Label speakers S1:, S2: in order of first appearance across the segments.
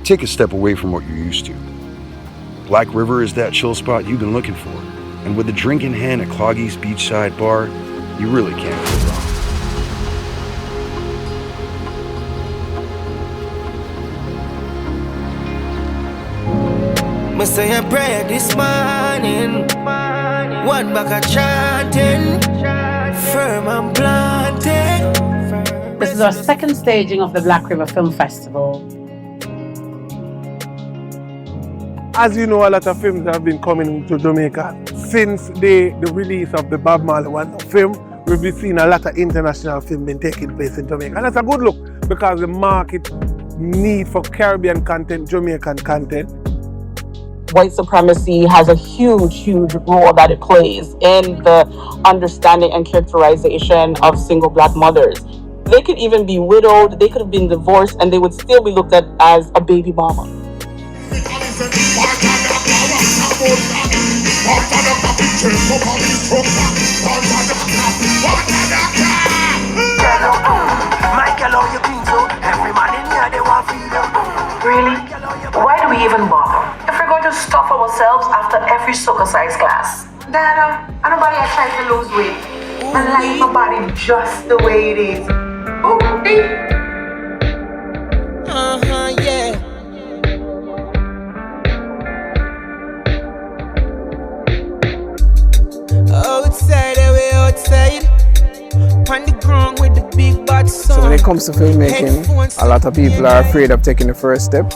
S1: take a step away from what you're used to. Black River is that chill spot you've been looking for, and with a drink in hand at Cloggy's beachside bar, you really can't go wrong.
S2: Must say a prayer this morning. One back a chanting, firm and planted.
S3: This is our second staging of the Black River Film Festival.
S4: As you know, a lot of films have been coming to Jamaica. Since the release of the Bob Marley one film, we've been seeing a lot of international film been taking place in Jamaica. And that's a good look because the market need for Caribbean content, Jamaican content.
S5: White supremacy has a huge role that it plays in the understanding and characterization of single Black mothers. They could even be widowed, they could have been divorced, and they would still be looked at as a baby mama.
S6: Really? Why do we even bother? If we're going to stuff ourselves after every soccer size class. Dada, nobody has tried to lose weight. I like my body just the way it is.
S2: Yeah. Outside, away outside. On the ground with the big bad sun.
S7: So when it comes to filmmaking, a lot of people are afraid of taking the first step,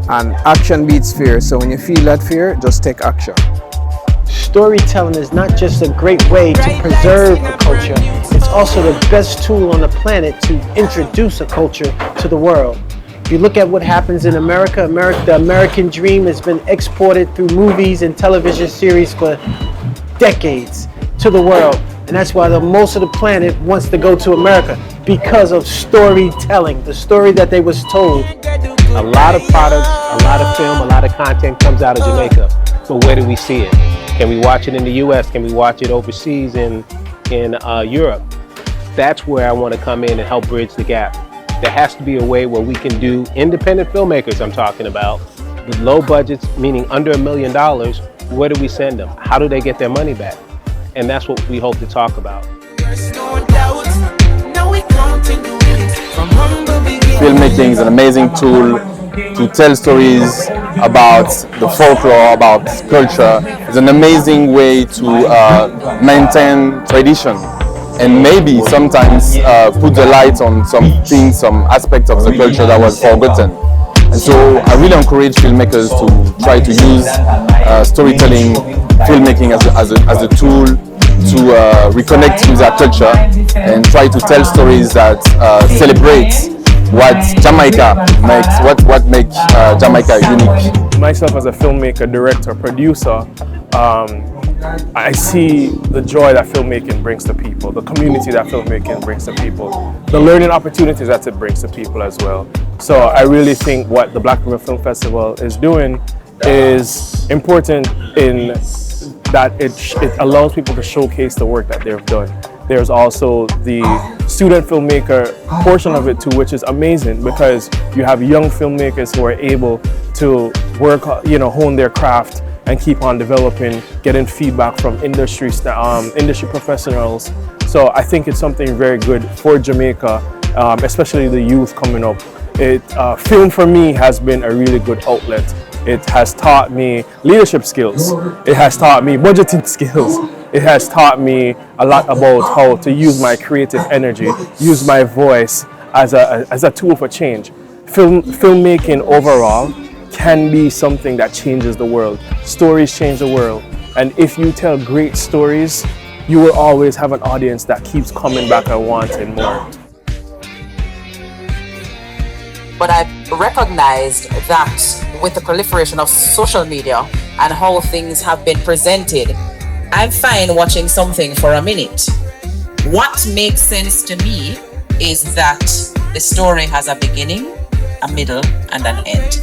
S7: and action beats fear. So when you feel that fear, just take action.
S8: Storytelling is not just a great way to preserve a culture, it's also the best tool on the planet to introduce a culture to the world. If you look at what happens in America, the American dream has been exported through movies and television series for decades to the world. And that's why most of the planet wants to go to America, because of storytelling, the story that they was told.
S9: A lot of products, a lot of film, a lot of content comes out of Jamaica. But where do we see it? Can we watch it in the US? Can we watch it overseas in Europe? That's where I want to come in and help bridge the gap. There has to be a way where we can do independent filmmakers, I'm talking about, with low budgets, meaning under $1 million. Where do we send them? How do they get their money back? And that's what we hope to talk about.
S10: Filmmaking is an amazing tool to tell stories about the folklore, about culture. It's an amazing way to maintain tradition and maybe sometimes put the light on some things, some aspects of the culture that was forgotten. And so I really encourage filmmakers to try to use storytelling, filmmaking as a tool to reconnect with their culture and try to tell stories that celebrate what Jamaica makes, what makes Jamaica unique.
S4: Myself as a filmmaker, director, producer, I see the joy that filmmaking brings to people, the community that filmmaking brings to people, the learning opportunities that it brings to people as well. So I really think what the Black River Film Festival is doing is important in that it allows people to showcase the work that they've done. There's also the student filmmaker portion of it too, which is amazing because you have young filmmakers who are able to work, hone their craft and keep on developing, getting feedback from industry professionals. So I think it's something very good for Jamaica, especially the youth coming up. Film for me has been a really good outlet. It has taught me leadership skills. It has taught me budgeting skills. It has taught me a lot about how to use my creative energy, use my voice as a tool for change. Filmmaking overall can be something that changes the world. Stories change the world. And if you tell great stories, you will always have an audience that keeps coming back and wanting more.
S5: But I recognized that with the proliferation of social media and how things have been presented, I'm fine watching something for a minute. What makes sense to me is that the story has a beginning, a middle, and an end.